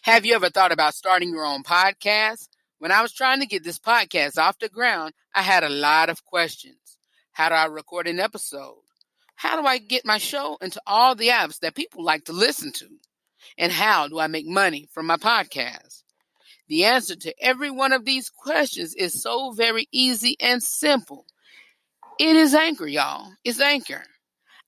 Have you ever thought about starting your own podcast? When I was trying to get this podcast off the ground, I had a lot of questions. How do I record an episode? How do I get my show into all the apps that people like to listen to? And how do I make money from my podcast? The answer to every one of these questions is so very easy and simple. It is Anchor, y'all. It's Anchor.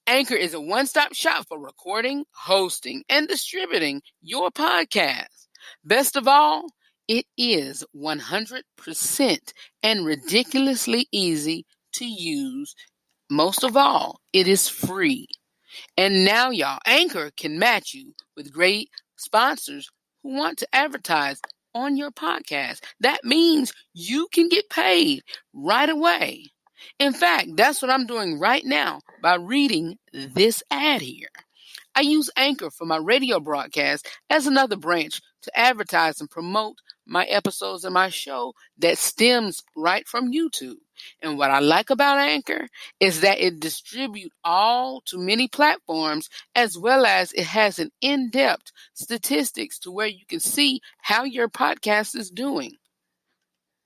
Anchor is a one-stop shop for recording, hosting, and distributing your podcast. Best of all, it is 100% and ridiculously easy to use. Most of all, it is free. And now, y'all, Anchor can match you with great sponsors who want to advertise on your podcast. That means you can get paid right away. In fact, that's what I'm doing right now by reading this ad here. I use Anchor for my radio broadcast as another branch to advertise and promote my episodes and my show that stems right from YouTube. And what I like about Anchor is that it distributes all to many platforms, as well as it has an in-depth statistics to where you can see how your podcast is doing.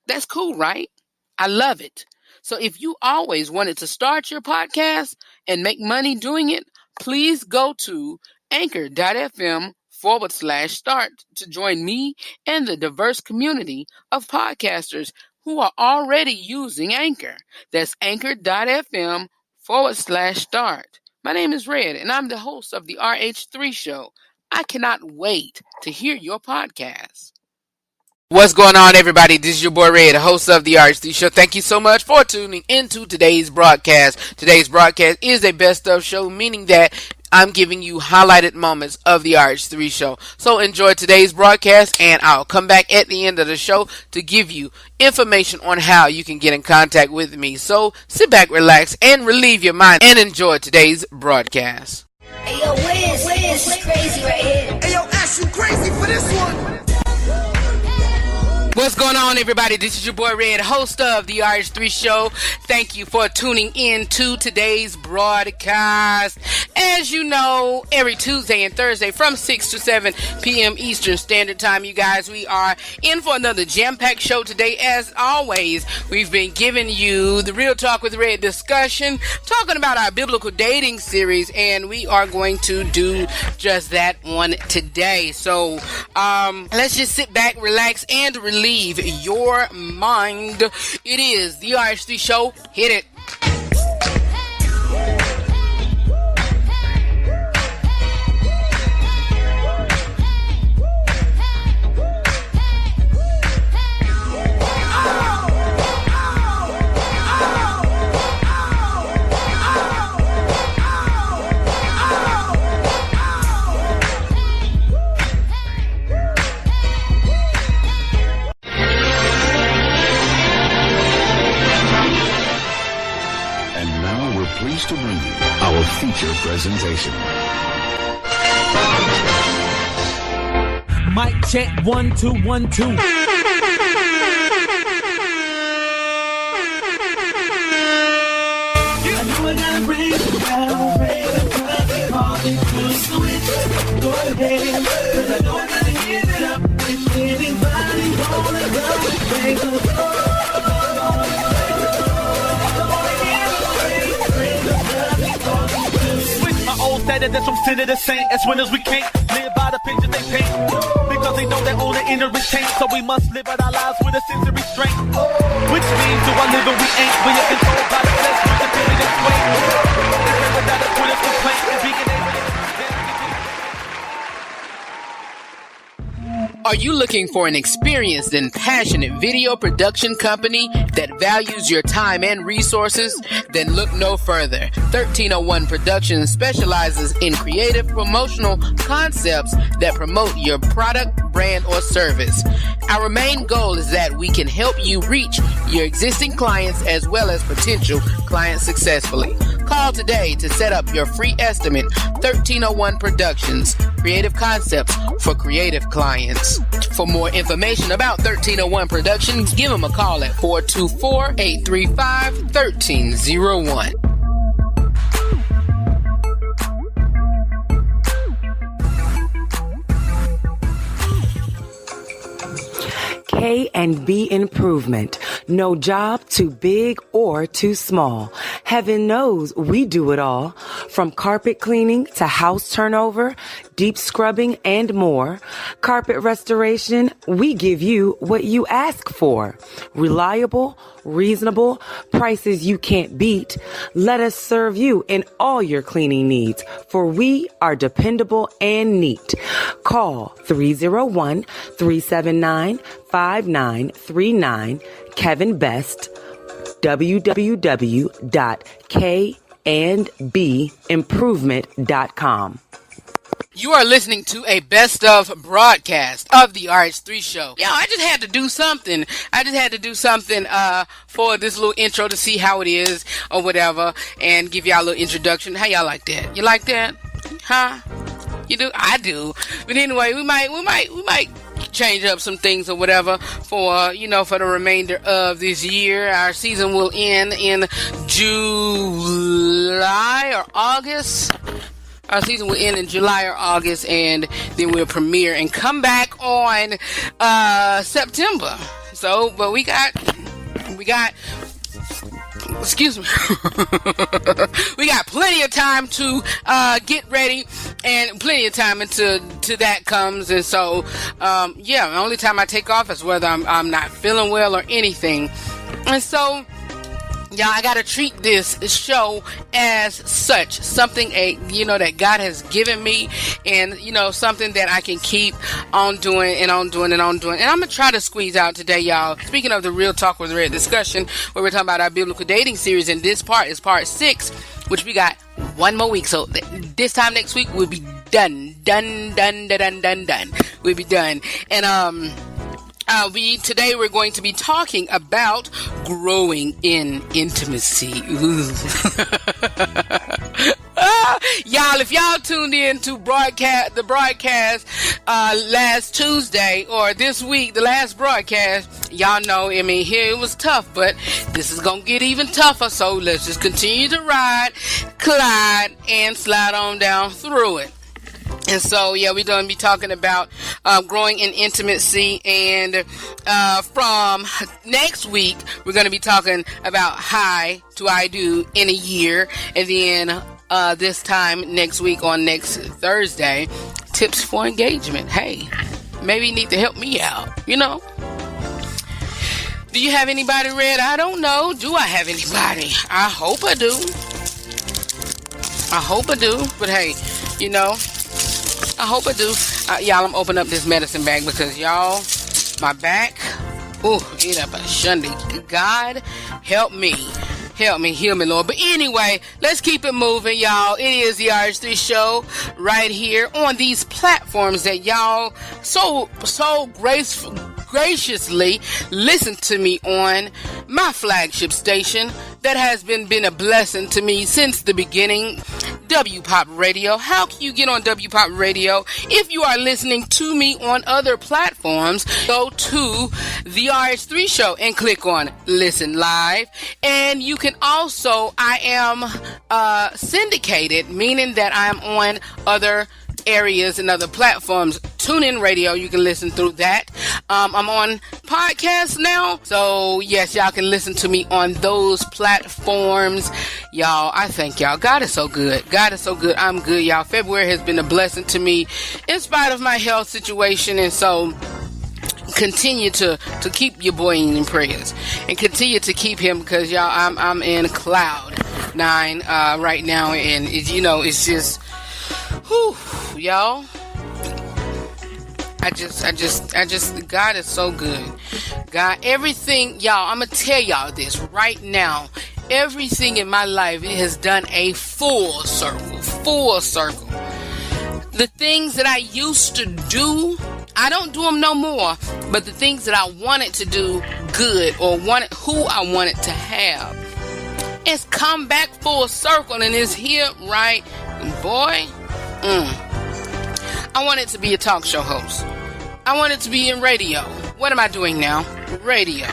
That's cool, right? I love it. So if you always wanted to start your podcast and make money doing it, please go to anchor.fm/start to join me and the diverse community of podcasters who are already using Anchor. That's anchor.fm/start. My name is Red, and I'm the host of the RH3 Show. I cannot wait to hear your podcast. What's going on, everybody? This is your boy Red, host of the RH3 Show. Thank you so much for tuning into today's broadcast. Today's broadcast is a best of show, meaning that I'm giving you highlighted moments of the RH3 Show. So enjoy today's broadcast, and I'll come back at the end of the show to give you information on how you can get in contact with me. So sit back, relax, and relieve your mind, and enjoy today's broadcast. Hey, yo, Wiz is crazy right here. Hey, yo, Ash, you crazy for this one? What's going on, everybody? This is your boy Red, host of the RH3 Show. Thank you for tuning in to today's broadcast. As you know, every Tuesday and Thursday from 6 to 7 p.m. Eastern Standard Time, you guys, we are in for another jam-packed show today. As always, we've been giving you the Real Talk with Red discussion, talking about our biblical dating series, and we are going to do just that one today. So, let's just sit back, relax, and relieve your mind. It is the RH3 Show. Hit it. Pleased to bring you our feature presentation. Mic check 1 2 1 2. Stated that some sin of the saint, as winners we can't live by the picture they paint, because they know their own inner restraint. So we must live out our lives with a sense of restraint, which means do I live and we ain't. We are controlled by the flesh, with the feeling that's weight, without a point of complaint, and being able to. Are you looking for an experienced and passionate video production company that values your time and resources? Then look no further. 1301 Productions specializes in creative promotional concepts that promote your product, brand, or service. Our main goal is that we can help you reach your existing clients as well as potential clients successfully. Call today to set up your free estimate. 1301 Productions, creative concepts for creative clients. For more information about 1301 Productions, give them a call at 424-835-1301. K&B Improvement. No job too big or too small. Heaven knows we do it all. From carpet cleaning to house turnover, deep scrubbing, and more. Carpet restoration, we give you what you ask for. Reliable, reasonable, prices you can't beat. Let us serve you in all your cleaning needs, for we are dependable and neat. Call 301-379-5939. Kevin Best, www.kandbimprovement.com. You are listening to a best of broadcast of the RH3 show. Yo, I just had to do something. For this little intro to see how it is or whatever, and give y'all a little introduction. How y'all like that? You like that? Huh? You do? I do. But anyway, we might change up some things or whatever for the remainder of this year. Our season will end in July or August. Our season will end in July or August, and then we'll premiere and come back on September. So, but we got excuse me. We got plenty of time to get ready, and plenty of time until that comes. And so, the only time I take off is whether I'm not feeling well or anything. And so, y'all, I gotta treat this show as such, something that God has given me, and something that I can keep on doing and on doing and on doing. And I'm gonna try to squeeze out today, y'all. Speaking of the Real Talk with Red discussion, where we're talking about our biblical dating series, and this part is part 6, which we got one more week. So this time next week we'll be done. We'll be done. And today we're going to be talking about growing in intimacy. Y'all, if y'all tuned in to the broadcast last Tuesday or this week, the last broadcast, y'all know, here it was tough, but this is going to get even tougher. So let's just continue to ride, glide, and slide on down through it. And so, we're going to be talking about growing in intimacy. And from next week, we're going to be talking about how do I do in a year. And then this time next week on next Thursday, tips for engagement. Hey, maybe you need to help me out, Do you have anybody, Red? I don't know. Do I have anybody? I hope I do. But hey, I hope I do. Y'all, I'm opening up this medicine bag because, y'all, my back, it up a Sunday. God, help me. Help me, heal me, Lord. But anyway, let's keep it moving, y'all. It is the RH3 show right here on these platforms that y'all so graciously listen to me on, my flagship station that has been a blessing to me since the beginning, WPOP Radio. How can you get on WPOP Radio? If you are listening to me on other platforms, go to the RH3 show and click on Listen Live. And you can also, I am syndicated, meaning that I'm on other areas and other platforms. TuneIn Radio, you can listen through that. I'm on podcasts now, so yes, y'all can listen to me on those platforms. Y'all, I thank y'all. God is so good. I'm good, y'all. February has been a blessing to me in spite of my health situation, and so continue to keep your boy in prayers and continue to keep him, because y'all, I'm in cloud 9 right now, and it's just y'all, I just, God is so good. God, everything, y'all, I'm gonna tell y'all this right now. Everything in my life, it has done a full circle. The things that I used to do, I don't do them no more. But the things that I wanted to do good, or who I wanted to have, it's come back full circle, and it's here, right? Boy, I wanted to be a talk show host. I wanted to be in radio. What am I doing now? Radio.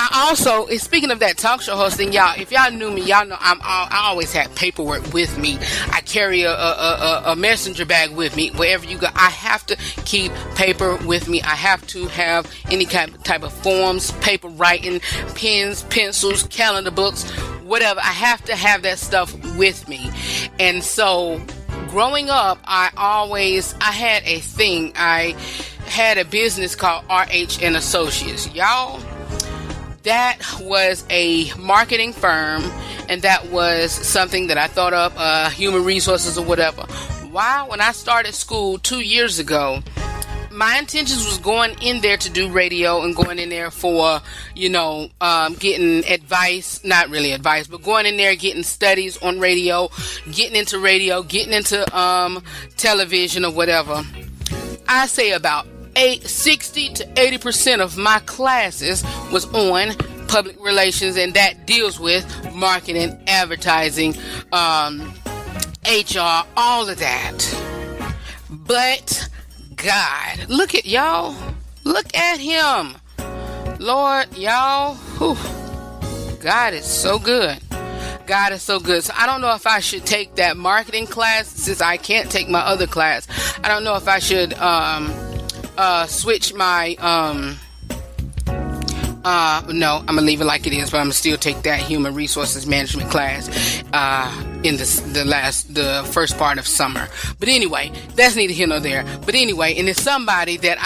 I also, speaking of that talk show hosting, y'all, if y'all knew me, y'all know I always had paperwork with me. I carry a messenger bag with me wherever you go. I have to keep paper with me. I have to have any type of forms, paper writing, pens, pencils, calendar books, whatever. I have to have that stuff with me. And so growing up, I had a thing. I had a business called RH and Associates. Y'all, that was a marketing firm, and that was something that I thought up, human resources or whatever. When I started school 2 years ago, my intentions was going in there to do radio and going in there for, getting advice, not really advice, but going in there, getting studies on radio, getting into television or whatever. I say about 60 to 80% of my classes was on public relations, and that deals with marketing, advertising, HR, all of that. But God, look at y'all. Look at him. Lord, y'all. Whew. God is so good. God is so good. So I don't know if I should take that marketing class since I can't take my other class. I don't know if I should switch my no, I'm gonna leave it like it is, but I'm gonna still take that human resources management class in the first part of summer. But anyway, that's neither here nor there. But anyway, and it's somebody that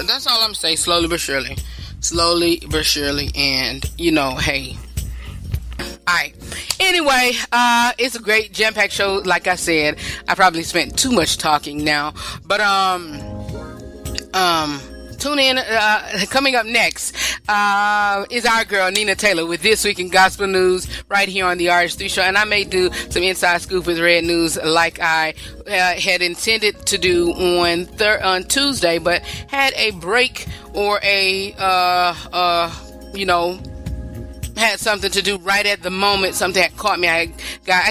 that's all I'm saying. Slowly but surely, and hey. Alright. Anyway, it's a great jam-packed show. Like I said, I probably spent too much talking now. But tune in. Coming up next is our girl Nina Taylor with This Week in Gospel News right here on the RH3 Show. And I may do some inside scoop with Red News like I had intended to do on Tuesday, but had a break or had something to do right at the moment. Something that caught me. I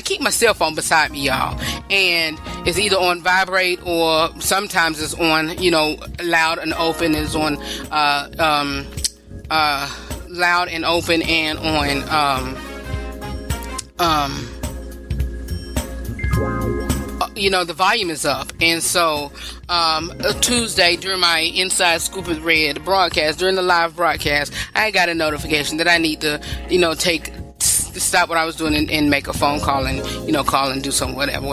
keep my cell phone beside me, y'all, and it's either on vibrate or sometimes it's on, loud and open. It's on loud and open and on the volume is up. And so Tuesday during my Inside Scoop with Red broadcast, during the live broadcast, I got a notification that I need to stop what I was doing and make a phone call and call and do some whatever.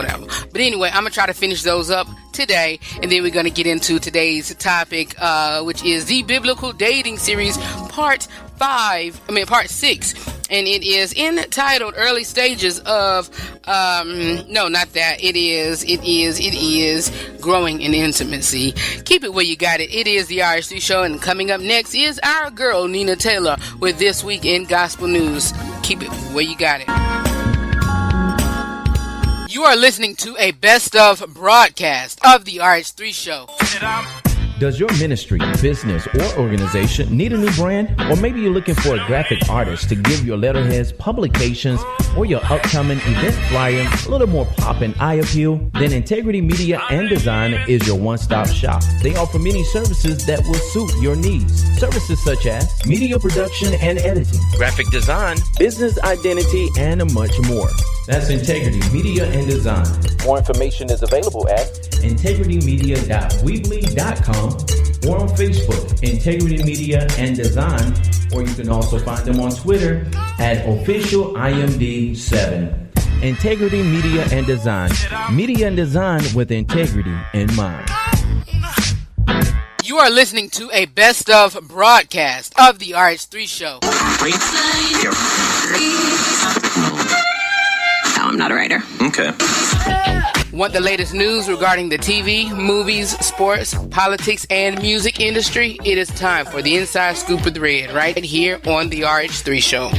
But anyway, I'm gonna try to finish those up today, and then we're gonna get into today's topic, which is the biblical dating series part 6, and it is entitled Early Stages of no, not that. It is Growing in Intimacy. Keep it where you got it. It is the RH3 Show, and coming up next is our girl Nina Taylor with This Week in Gospel News. Keep it where you got it. You are listening to a best of broadcast of the RH3 Show. Does your ministry, business, or organization need a new brand? Or maybe you're looking for a graphic artist to give your letterheads, publications, or your upcoming event flyer a little more pop and eye appeal? Then Integrity Media and Design is your one-stop shop. They offer many services that will suit your needs. Services such as media production and editing, graphic design, business identity, and much more. That's Integrity Media and Design. More information is available at integritymedia.weebly.com or on Facebook, Integrity Media and Design, or you can also find them on Twitter at officialimd7. Integrity Media and Design. Media and design with integrity in mind. You are listening to a best of broadcast of the RH3 Show. I'm not a writer. Okay. Want the latest news regarding the TV, movies, sports, politics, and music industry? It is time for the Inside Scoop with Red, right here on the RH3 Show.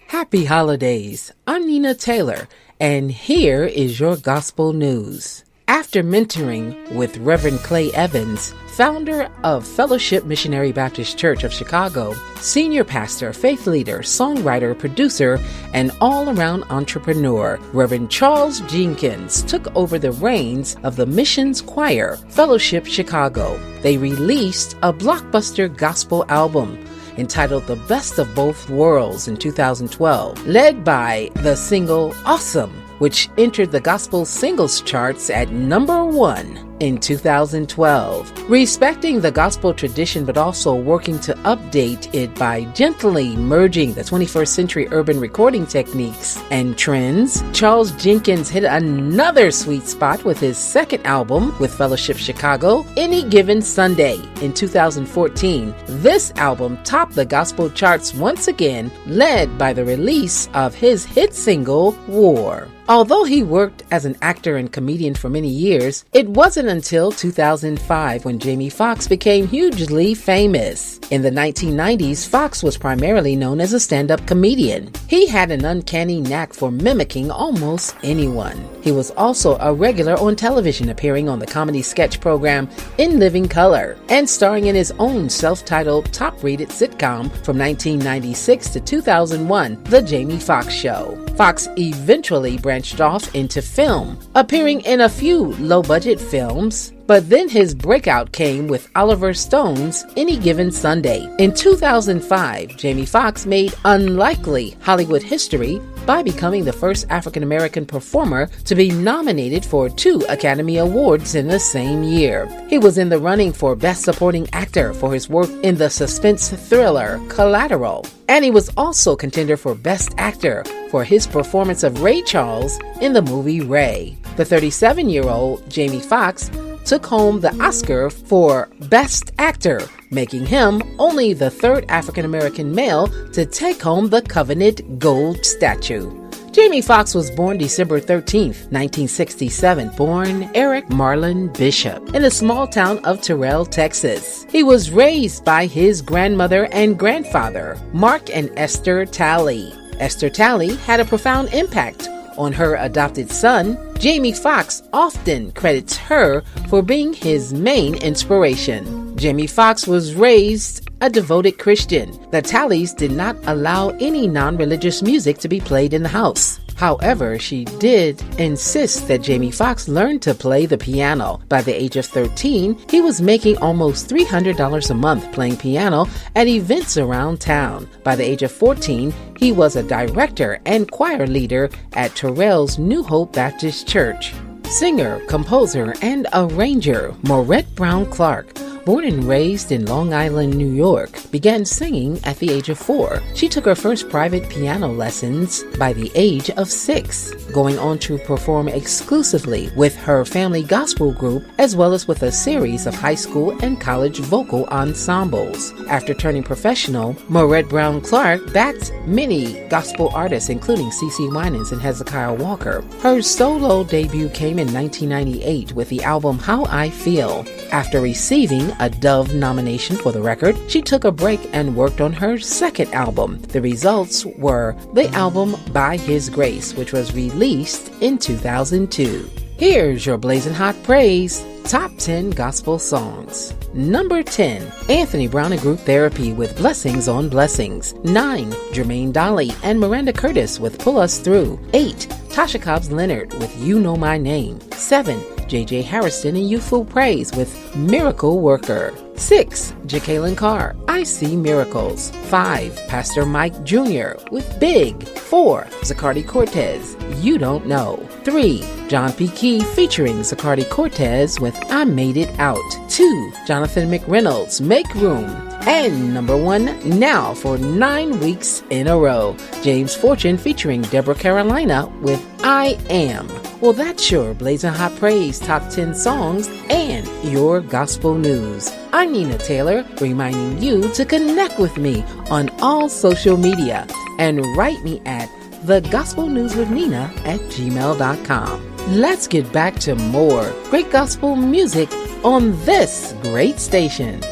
Happy holidays. I'm Nina Taylor, And here is your gospel news. After mentoring with Reverend Clay Evans, founder of Fellowship Missionary Baptist Church of Chicago, senior pastor, faith leader, songwriter, producer, and all-around entrepreneur, Reverend Charles Jenkins took over the reins of the missions choir, Fellowship Chicago. They released a blockbuster gospel album entitled The Best of Both Worlds in 2012, led by the single Awesome, which entered the gospel singles charts at number 1 in 2012. Respecting the gospel tradition but also working to update it by gently merging the 21st century urban recording techniques and trends, Charles Jenkins hit another sweet spot with his second album with Fellowship Chicago, Any Given Sunday, in 2014. This album topped the gospel charts once again, led by the release of his hit single, War. Although he worked as an actor and comedian for many years, it wasn't until 2005 when Jamie Foxx became hugely famous. In the 1990s, Foxx was primarily known as a stand-up comedian. He had an uncanny knack for mimicking almost anyone. He was also a regular on television, appearing on the comedy sketch program In Living Color and starring in his own self-titled top-rated sitcom from 1996 to 2001, The Jamie Foxx Show. Foxx eventually branched off into film, appearing in a few low-budget films, but then his breakout came with Oliver Stone's Any Given Sunday. In 2005, Jamie Foxx made unlikely Hollywood history by becoming the first African-American performer to be nominated for 2 Academy Awards in the same year. He was in the running for Best Supporting Actor for his work in the suspense thriller Collateral, and he was also contender for Best Actor for his performance of Ray Charles in the movie Ray. The 37-year-old Jamie Foxx took home the Oscar for Best Actor, making him only the 3rd African-American male to take home the coveted gold statue. Jamie Foxx was born December 13th, 1967, born Eric Marlon Bishop, in the small town of Terrell, Texas. He was raised by his grandmother and grandfather, Mark and Esther Talley. Esther Talley had a profound impact on her adopted son. Jamie Foxx often credits her for being his main inspiration. Jamie Foxx was raised a devoted Christian. The Talleys did not allow any non-religious music to be played in the house. However, she did insist that Jamie Foxx learn to play the piano. By the age of 13, he was making almost $300 a month playing piano at events around town. By the age of 14, he was a director and choir leader at Terrell's New Hope Baptist Church. Singer, composer, and arranger Maurette Brown Clark, born and raised in Long Island, New York, began singing at the age of 4. She took her first private piano lessons by the age of 6, going on to perform exclusively with her family gospel group as well as with a series of high school and college vocal ensembles. After turning professional, Maurette Brown Clark backed many gospel artists including CeCe Winans and Hezekiah Walker. Her solo debut came in 1998 with the album How I Feel. After receiving a Dove nomination for the record, she took a break and worked on her second album. The results were the album By His Grace, which was released in 2002. Here's your Blazin' Hot Praise Top 10 Gospel Songs. Number 10, Anthony Brown and Group Therapy with Blessings on Blessings. 9, Jermaine Dolly and Miranda Curtis with Pull Us Through. 8, Tasha Cobbs Leonard with You Know My Name. 7, J.J. Harrison and Youthful Praise with Miracle Worker. 6, Jacqueline Carr, I See Miracles. 5, Pastor Mike Jr. with Big. 4, Zaccardi Cortez, You Don't Know. 3, John P. Key featuring Zaccardi Cortez with I Made It Out. 2, Jonathan McReynolds, Make Room. And number 1 now for 9 weeks in a row, James Fortune featuring Deborah Carolina with I Am. Well, that's your Blazin' Hot Praise Top 10 Songs and your Gospel News. I'm Nina Taylor, reminding you to connect with me on all social media and write me at thegospelnewswithnina@gmail.com. Let's get back to more great gospel music on this great station.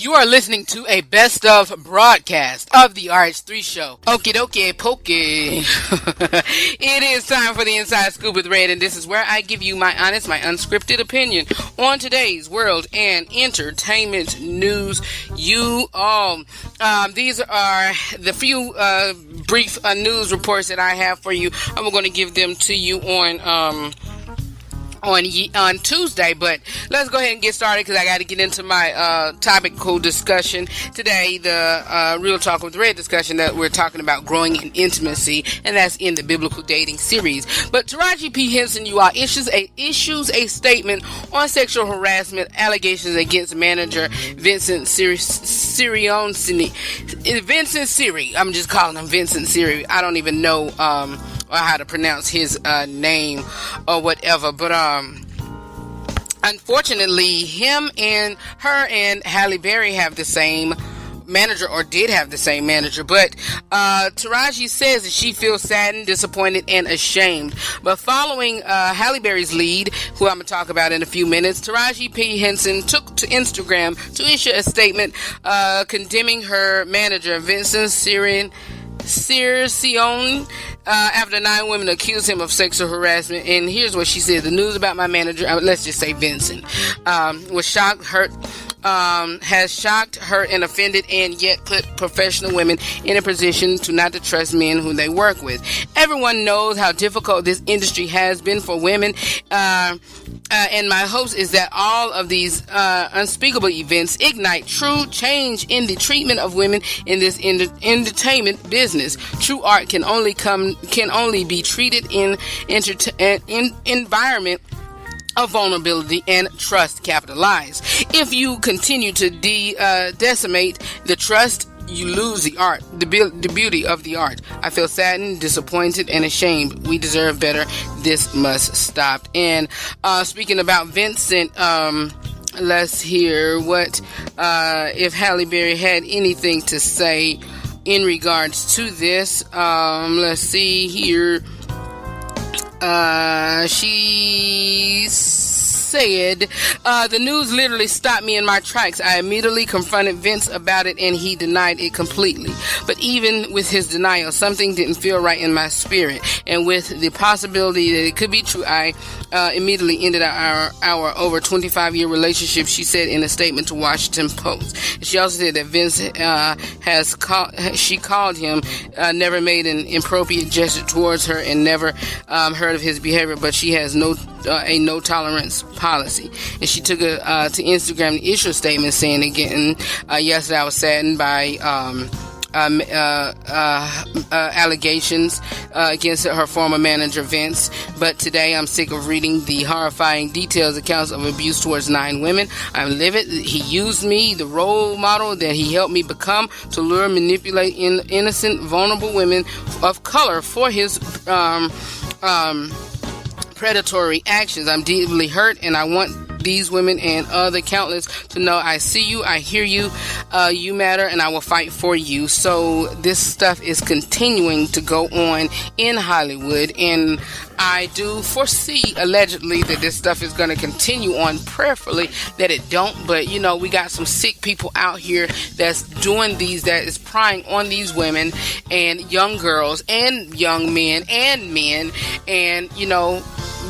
You are listening to a best of broadcast of the RH3 show. Okie dokie pokey. It is time for the Inside Scoop with Red, and this is where I give you my honest, my unscripted opinion on today's world and entertainment news. You all, these are the few brief news reports that I have for you. I'm going to give them to you on Tuesday, but let's go ahead and get started because I got to get into my topical discussion today, the Real Talk with Red discussion that we're talking about growing in intimacy, and that's in the biblical dating series. But Taraji P. Henson, you all, issues a statement on sexual harassment allegations against manager Vincent Siri. I'm just calling him Vincent Siri. I don't even know or how to pronounce his name or whatever, but unfortunately her and Halle Berry have the same manager, or did have the same manager, but Taraji says that she feels saddened, disappointed, and ashamed. But following Halle Berry's lead, who I'm going to talk about in a few minutes, Taraji P. Henson took to Instagram to issue a statement condemning her manager Vincent Siri after 9 women accused him of sexual harassment. And here's what she said: the news about my manager, let's just say Vincent, has shocked, hurt, and offended, and yet put professional women in a position to not to trust men who they work with. Everyone knows how difficult this industry has been for women, and my hopes is that all of these unspeakable events ignite true change in the treatment of women in this entertainment business. True art can only be treated in environment of vulnerability and trust capitalized. If you continue to decimate the trust, you lose the art, the beauty of the art. I feel saddened, disappointed, and ashamed. We deserve better. This must stop. And speaking about Vincent, let's hear what if Halle Berry had anything to say in regards to this. Let's see here. She said, the news literally stopped me in my tracks. I immediately confronted Vince about it, and he denied it completely. But even with his denial, something didn't feel right in my spirit. And with the possibility that it could be true, I immediately ended our over 25-year relationship, she said in a statement to Washington Post. She also said that Vince she called him, never made an inappropriate gesture towards her, and never heard of his behavior, but she has a no tolerance policy. And she took to Instagram to issue a statement saying again, yesterday I was saddened by allegations against her former manager Vince, but today I'm sick of reading the horrifying details accounts of abuse towards 9 women. I'm livid. He used me, the role model that he helped me become, to lure, manipulate innocent, vulnerable women of color for his predatory actions. I'm deeply hurt, and I want these women and other countless to know I see you, I hear you, you matter, and I will fight for you. So this stuff is continuing to go on in Hollywood, and I do foresee allegedly that this stuff is going to continue on, prayerfully that it don't. But you know, we got some sick people out here that is prying on these women and young girls and young men, and you know,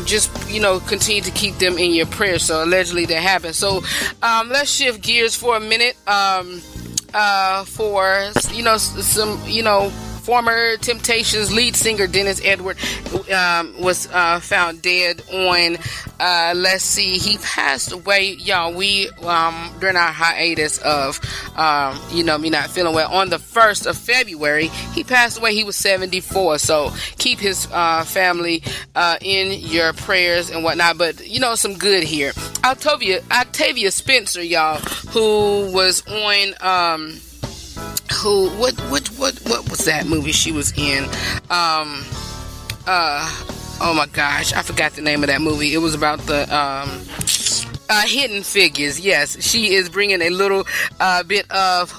just, you know, continue to keep them in your prayers. So allegedly that happened. So let's shift gears for a minute for, you know, some, you know, former Temptations lead singer Dennis Edward was found dead on, let's see, he passed away, y'all, we, during our hiatus of, you know, me not feeling well, on the 1st of February, he passed away. He was 74, so keep his family in your prayers and whatnot. But, you know, some good here. Octavia Spencer, y'all, who was on, what was that movie she was in? Oh my gosh, I forgot the name of that movie. It was about the Hidden Figures. Yes, she is bringing a little bit of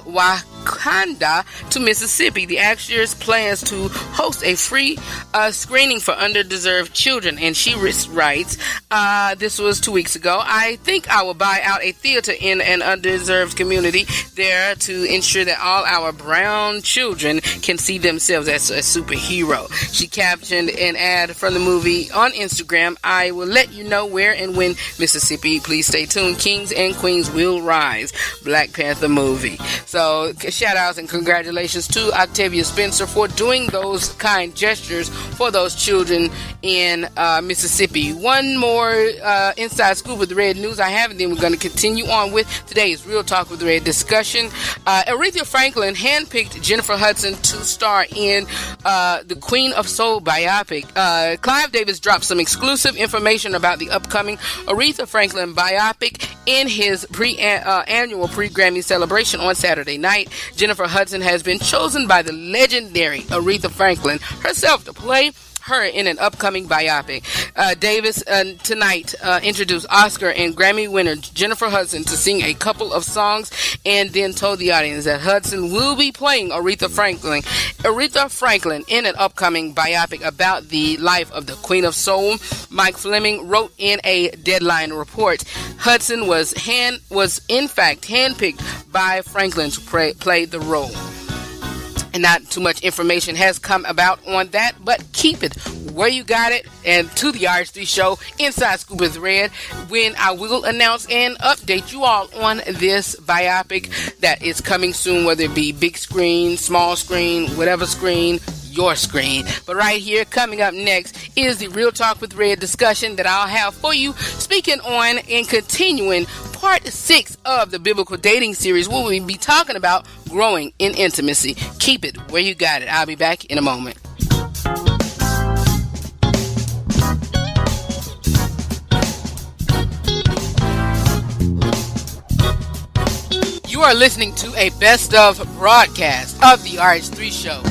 Wakanda to Mississippi. The actress plans to host a free screening for underdeserved children, and she writes, this was 2 weeks ago, I think I will buy out a theater in an underdeserved community there to ensure that all our brown children can see themselves as a superhero. She captioned an ad from the movie on Instagram. I will let you know where and when, Mississippi. Please stay tuned. Kings and Queens will rise. Black Panther movie. So shout outs and congratulations to Octavia Spencer for doing those kind gestures for those children in Mississippi. One more inside scoop with the Red News I have, and then we're going to continue on with today's Real Talk with the Red discussion. Aretha Franklin handpicked Jennifer Hudson to star in the Queen of Soul biopic. Clive Davis dropped some exclusive information about the upcoming Aretha Franklin biopic in his annual pre-Grammy celebration on Saturday night. Jennifer Hudson has been chosen by the legendary Aretha Franklin herself to play her in an upcoming biopic. Davis tonight introduced Oscar and Grammy winner Jennifer Hudson to sing a couple of songs, and then told the audience that Hudson will be playing Aretha Franklin in an upcoming biopic about the life of the Queen of Soul. Mike Fleming wrote in a Deadline report, Hudson was in fact handpicked by Franklin to play the role. And not too much information has come about on that, but keep it where you got it. And to the RH3 show, Inside Scoop with Red, when I will announce and update you all on this biopic that is coming soon, whether it be big screen, small screen, whatever screen, your screen. But right here, coming up next, is the Real Talk with Red discussion that I'll have for you, speaking on and continuing part 6 of the biblical dating series, where we'll be talking about growing in intimacy. Keep it where you got it. I'll be back in a moment. You are listening to a best of broadcast of the RH3 show.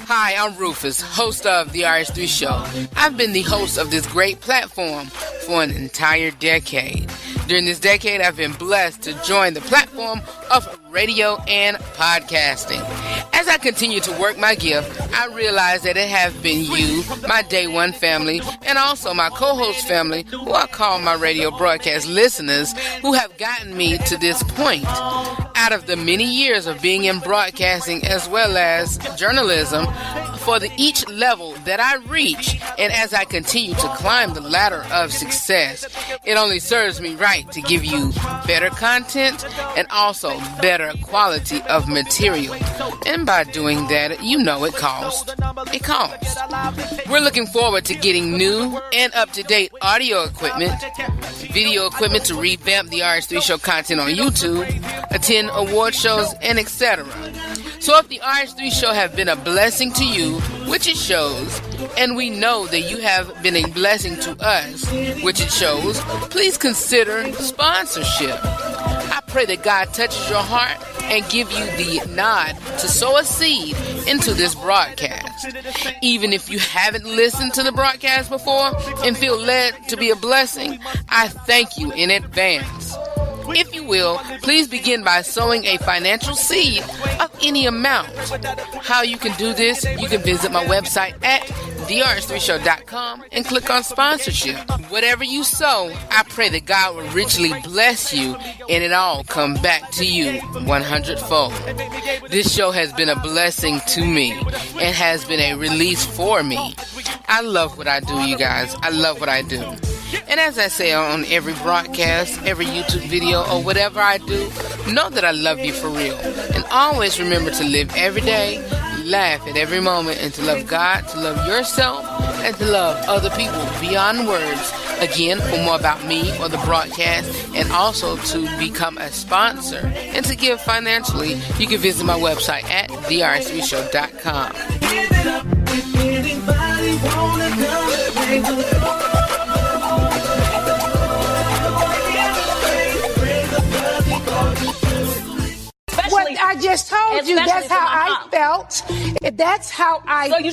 Hi, I'm Rufus, host of the RH3 show. I've been the host of this great platform for an entire decade. During this decade, I've been blessed to join the platform of radio and podcasting. As I continue to work my gift, I realize that it has been you, my day one family, and also my co-host family, who I call my radio broadcast listeners, who have gotten me to this point. Out of the many years of being in broadcasting as well as journalism, for each level that I reach, and as I continue to climb the ladder of success, it only serves me right to give you better content and also better quality of material. And by doing that, you know it costs. It costs. We're looking forward to getting new and up-to-date audio equipment, video equipment to revamp the RH3 show content on YouTube, attend award shows, and etc. So if the RH3 show have been a blessing to you, which it shows, and we know that you have been a blessing to us, which it shows, please consider sponsorship. I pray that God touches your heart and give you the nod to sow a seed into this broadcast. Even if you haven't listened to the broadcast before and feel led to be a blessing, I thank you in advance. If you will, please begin by sowing a financial seed of any amount. How you can do this, you can visit my website at therh3show.com and click on sponsorship. Whatever you sow, I pray that God will richly bless you and it all come back to you 100-fold. This show has been a blessing to me and has been a release for me. I love what I do, you guys. I love what I do. And as I say on every broadcast, every YouTube video, or whatever I do, know that I love you for real. And always remember to live every day, laugh at every moment, and to love God, to love yourself, and to love other people beyond words. Again, for more about me or the broadcast, and also to become a sponsor and to give financially, you can visit my website at therh3show.com. What I just told you that's how I felt. That's how I felt.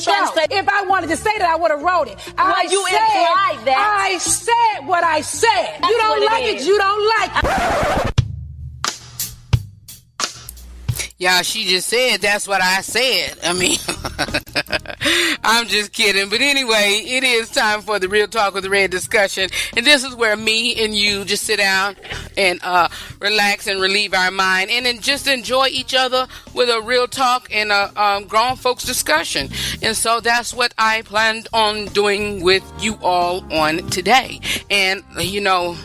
If I wanted to say that, I would have wrote it. Well, you implied that. I said what I said. You don't like it, you don't like it. Yeah, she just said that's what I said. I mean, I'm just kidding. But anyway, it is time for the Real Talk with the Red discussion. And this is where me and you just sit down and relax and relieve our mind and then just enjoy each other with a real talk and a grown folks discussion. And so that's what I planned on doing with you all on today. And, you know,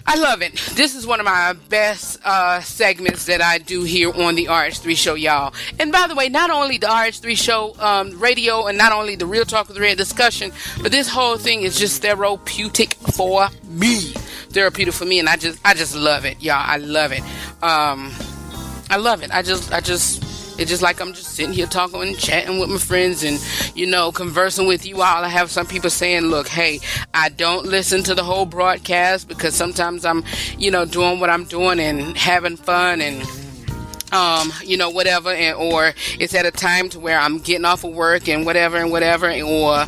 I love it. This is one of my best segments that I do here on the RH3 show, y'all. And by the way, not only the RH3 show radio and not only the Real Talk with the Red discussion, but this whole thing is just therapeutic for me. Therapeutic for me, and I just love it, y'all. I love it. I love it. It's just like I'm just sitting here talking and chatting with my friends and, you know, conversing with you all. I have some people saying, look, hey, I don't listen to the whole broadcast because sometimes I'm, you know, doing what I'm doing and having fun and, you know, whatever, or it's at a time to where I'm getting off of work and whatever, or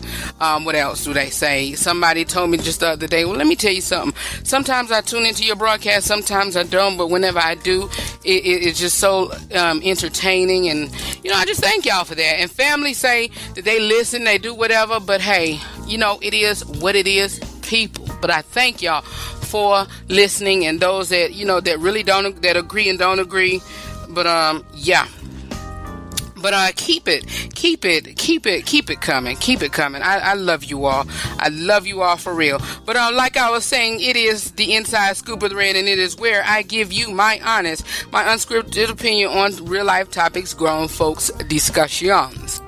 what else do they say? Somebody told me just the other day, well, let me tell you something. Sometimes I tune into your broadcast, sometimes I don't, but whenever I do, it's just so entertaining, and, you know, I just thank y'all for that. And family say that they listen, they do whatever, but hey, you know, it is what it is, people. But I thank y'all for listening, and those that, you know, that really don't, that agree and don't agree. But yeah. But keep it coming. Keep it coming. I love you all. I love you all for real. But like I was saying, it is the Inside Scoop of the Red, and it is where I give you my honest, my unscripted opinion on real life topics, grown folks discussions.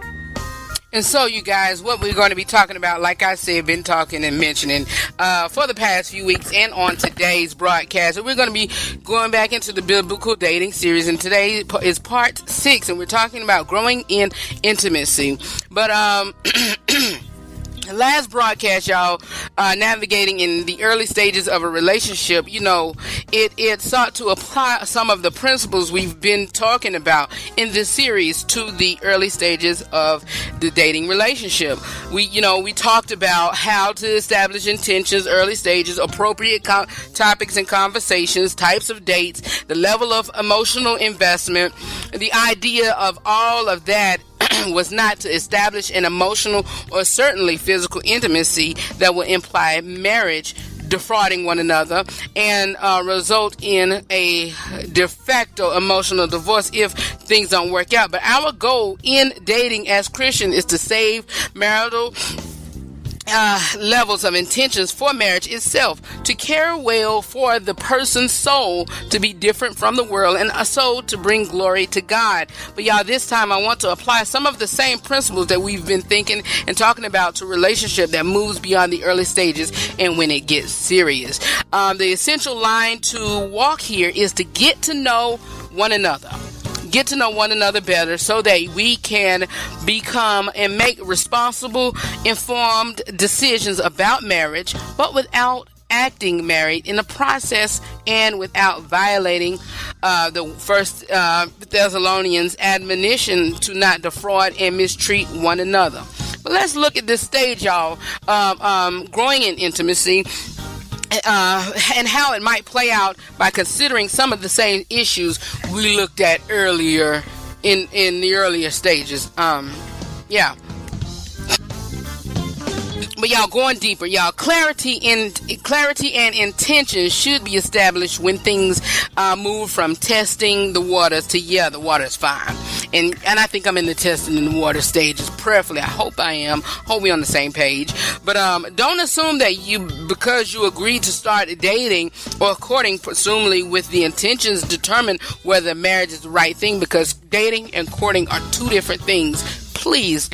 And so, you guys, what we're going to be talking about, like I said, been talking and mentioning for the past few weeks and on today's broadcast, we're going to be going back into the biblical dating series, and today is part 6, and we're talking about growing in intimacy. But last broadcast, y'all, navigating in the early stages of a relationship, you know, it sought to apply some of the principles we've been talking about in this series to the early stages of the dating relationship. We talked about how to establish intentions, early stages, appropriate topics and conversations, types of dates, the level of emotional investment. The idea of all of that was not to establish an emotional or certainly physical intimacy that will imply marriage, defrauding one another, and result in a de facto emotional divorce if things don't work out. But our goal in dating as Christian is to save marital levels of intentions for marriage itself, to care well for the person's soul to be different from the world, and a soul to bring glory to God. But y'all, this time I want to apply some of the same principles that we've been thinking and talking about to a relationship that moves beyond the early stages and when it gets serious. The essential line to walk here is to get to know one another. Get to know one another better so that we can become and make responsible, informed decisions about marriage, but without acting married in the process and without violating the First Thessalonians admonition to not defraud and mistreat one another. But let's look at this stage, y'all, growing in intimacy, and how it might play out by considering some of the same issues we looked at earlier in the earlier stages. Yeah. But y'all, going deeper, y'all, clarity and intention should be established when things move from testing the waters to, yeah, the water's fine. And I think I'm in the testing in the water stages. Prayerfully, I hope I am. Hope we're on the same page. But don't assume that because you agreed to start dating or courting, presumably with the intentions, determine whether marriage is the right thing, because dating and courting are two different things. Please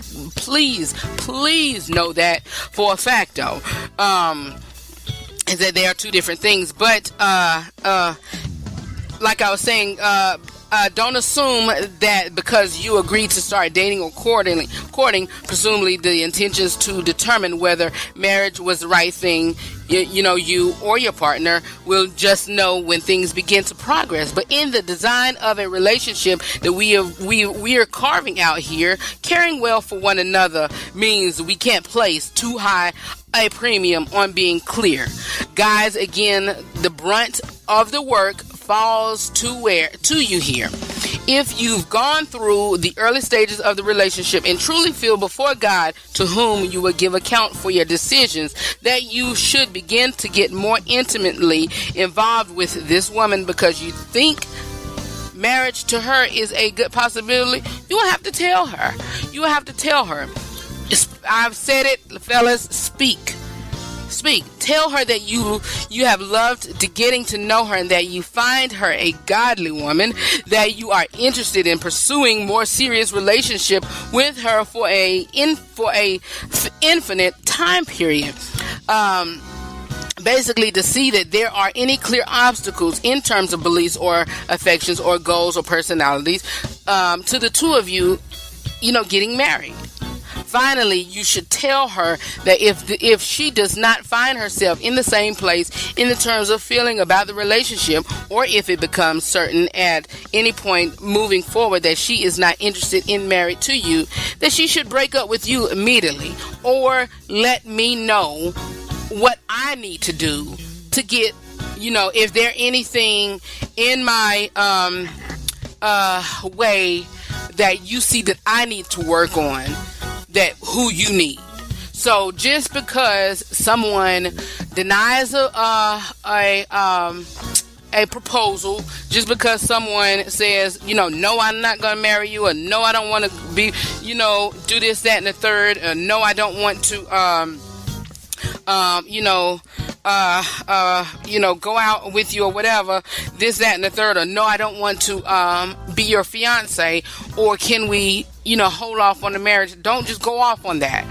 know that for a fact, though. That they are two different things. But like I was saying, don't assume that because you agreed to start dating or courting, presumably the intentions to determine whether marriage was the right thing. You or your partner will just know when things begin to progress. But in the design of a relationship that we are carving out here, caring well for one another means we can't place too high a premium on being clear. Guys, again, the brunt of the work falls to you here. If you've gone through the early stages of the relationship and truly feel before God, to whom you will give account for your decisions, that you should begin to get more intimately involved with this woman because you think marriage to her is a good possibility, you will have to tell her. You will have to tell her. I've said it, fellas, speak. Tell her that you have loved to getting to know her and that you find her a godly woman, that you are interested in pursuing more serious relationship with her for a infinite time period. Basically, to see that there are any clear obstacles in terms of beliefs or affections or goals or personalities to the two of you, getting married. Finally, you should tell her that if she does not find herself in the same place in the terms of feeling about the relationship, or if it becomes certain at any point moving forward that she is not interested in marriage to you, that she should break up with you immediately, or let me know what I need to do to get, if there anything in my way that you see that I need to work on, that who you need. So just because someone denies a proposal, just because someone says, no, I'm not going to marry you, or no, I don't want to be, do this, that, and the third, or no, I don't want to, go out with you or whatever, this, that, and the third, or no, I don't want to be your fiance, or can we, hold off on the marriage? Don't just go off on that.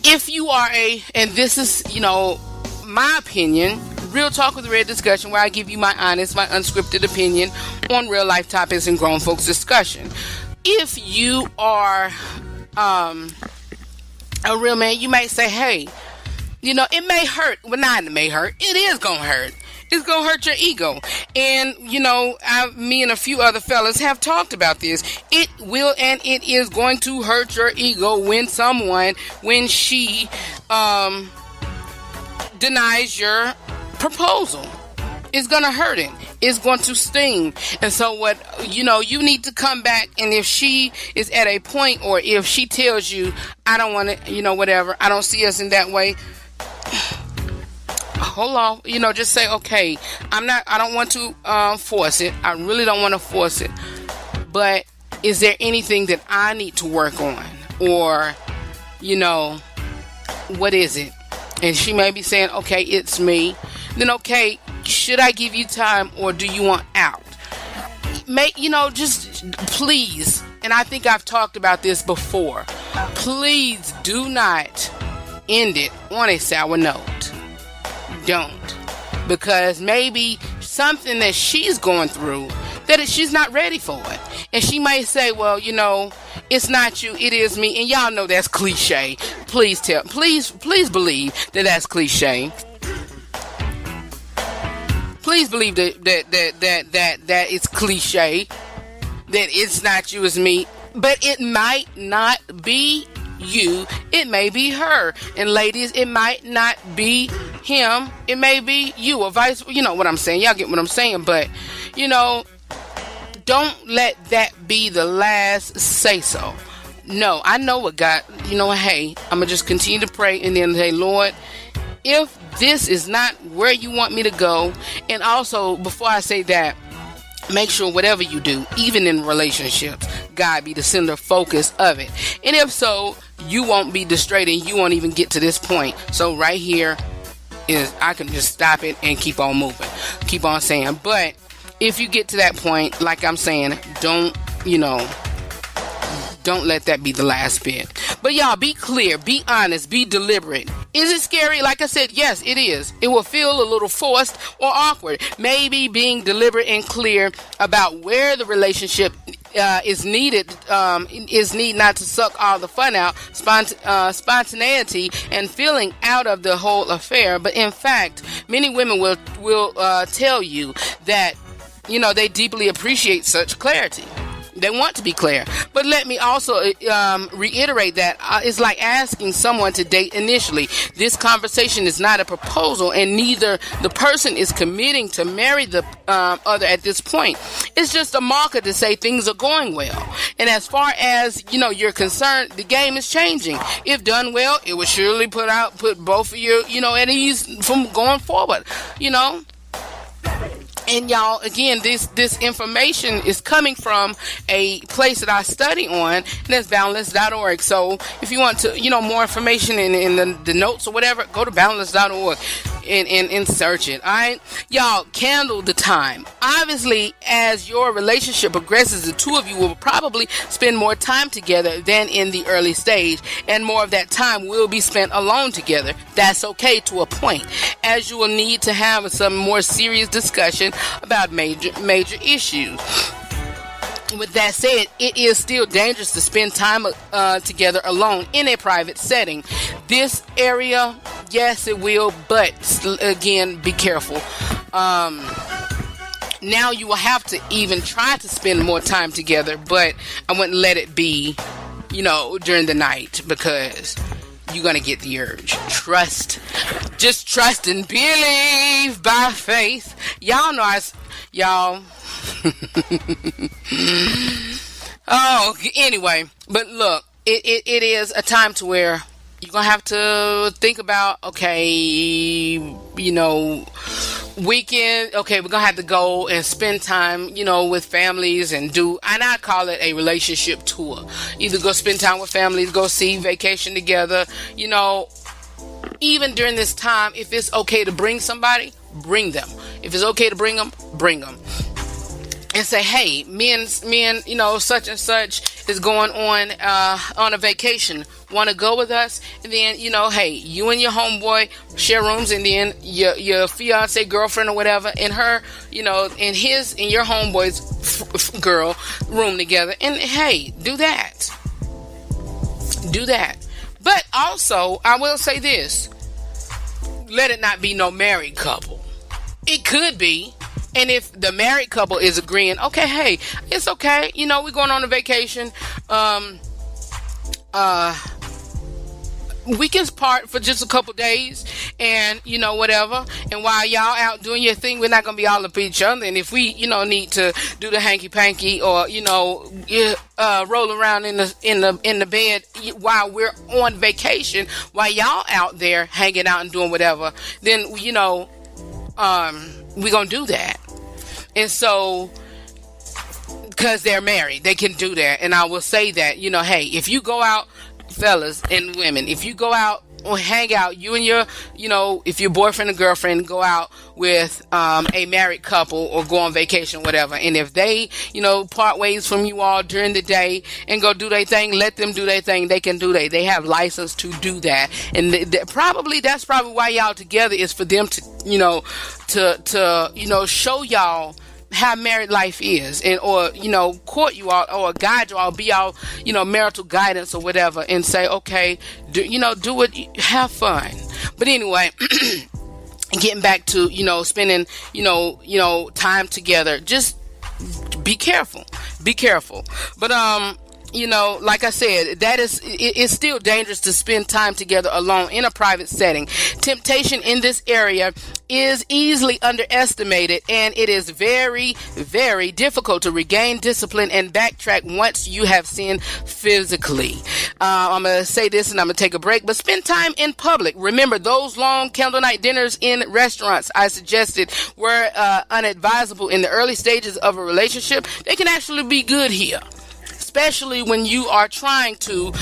If you are and this is, my opinion, Real Talk with Red discussion, where I give you my honest, my unscripted opinion on real life topics and grown folks discussion. If you are a real man, you might say, hey, it may hurt. Well, not it may hurt. It is going to hurt. It's going to hurt your ego. And, me and a few other fellas have talked about this. It will and it is going to hurt your ego when she denies your proposal. It's going to hurt it. It's going to sting. And so you need to come back, and if she is at a point, or if she tells you, I don't want to, whatever, I don't see us in that way, hold on, just say, okay, I don't want to force it. I really don't want to force it. But is there anything that I need to work on? Or, what is it? And she may be saying, okay, it's me. Then, okay, should I give you time, or do you want out? Just please, and I think I've talked about this before, please do not end it on a sour note. Don't. Because maybe something that she's going through, that she's not ready for it. And she might say, well, it's not you, it is me. And y'all know that's cliche. Please believe that that's cliche. Please believe that it's cliche. That it's not you, it's me. But it might not be you, it may be her. And ladies, it might not be him, it may be you, or vice. What I'm saying, y'all get what I'm saying. But don't let that be the last say so. No, I know what God, hey, I'm gonna just continue to pray, and then say, Lord, if this is not where you want me to go. And also, before I say that, make sure whatever you do, even in relationships, God be the center focus of it. And if so, you won't be distracted, and you won't even get to this point. So right here is, I can just stop it and keep on moving, keep on saying. But if you get to that point, like I'm saying, don't let that be the last bit. But y'all, be clear, be honest, be deliberate Is it scary? Like I said, yes, it is. It will feel a little forced or awkward. Maybe being deliberate and clear about where the relationship is needed not to suck all the fun out, spontaneity, and feeling out of the whole affair. But in fact, many women will tell you that, they deeply appreciate such clarity. They want to be clear. But let me also reiterate that it's like asking someone to date initially. This conversation is not a proposal, and neither the person is committing to marry the other at this point. It's just a marker to say things are going well. And as far as, you're concerned, the game is changing. If done well, it will surely put both of you, at ease from going forward, And y'all, again, this information is coming from a place that I study on, and that's boundless.org. So if you want to, more information in the notes or whatever, go to boundless.org and search it. All right, y'all, candle the time. Obviously, as your relationship progresses, the two of you will probably spend more time together than in the early stage, and more of that time will be spent alone together. That's okay to a point, as you will need to have some more serious discussion about major issues. With that said, it is still dangerous to spend time together alone in a private setting. This area, yes, it will, but again, be careful. Now you will have to even try to spend more time together, but I wouldn't let it be, during the night, because you're going to get the urge. Just trust and believe by faith. Y'all know y'all. Oh, anyway, but look, it is a time to where you're going to have to think about, weekend, we're going to have to go and spend time, with families and I call it a relationship tour. Either go spend time with families, go see vacation together, even during this time, if it's okay to bring somebody, bring them. If it's okay to bring them, bring them. And say, hey, me and such and such is going on a vacation. Want to go with us? And then, hey, you and your homeboy share rooms, and then your fiance, girlfriend, or whatever, and her, in your homeboy's girl room together. And hey, do that. But also, I will say this: let it not be no married couple. It could be. And if the married couple is agreeing, okay, hey, it's okay. We're going on a vacation. We can part for just a couple days, and whatever. And while y'all out doing your thing, we're not gonna be all up each other. And if we need to do the hanky panky or roll around in the bed while we're on vacation, while y'all out there hanging out and doing whatever, then we're gonna do that. And so, because they're married, they can do that. And I will say that, hey, if you go out, fellas and women, if you go out or hang out, you and your, if your boyfriend or girlfriend go out with a married couple or go on vacation, whatever, and if they, part ways from you all during the day and go do their thing, let them do their thing. They can do that. They have license to do that. And that's probably why y'all together, is for them to, to show y'all how married life is, and or court you all or guide you all, be y'all marital guidance or whatever, and say, okay, do it, have fun. But anyway, getting back to spending time together, just be careful. But like I said, it's still dangerous to spend time together alone in a private setting. Temptation in this area is easily underestimated, and it is very, very difficult to regain discipline and backtrack once you have sinned physically. I'm going to say this and I'm going to take a break, but spend time in public. Remember, those long candlelight dinners in restaurants I suggested were unadvisable in the early stages of a relationship. They can actually be good here. especially when you are trying to,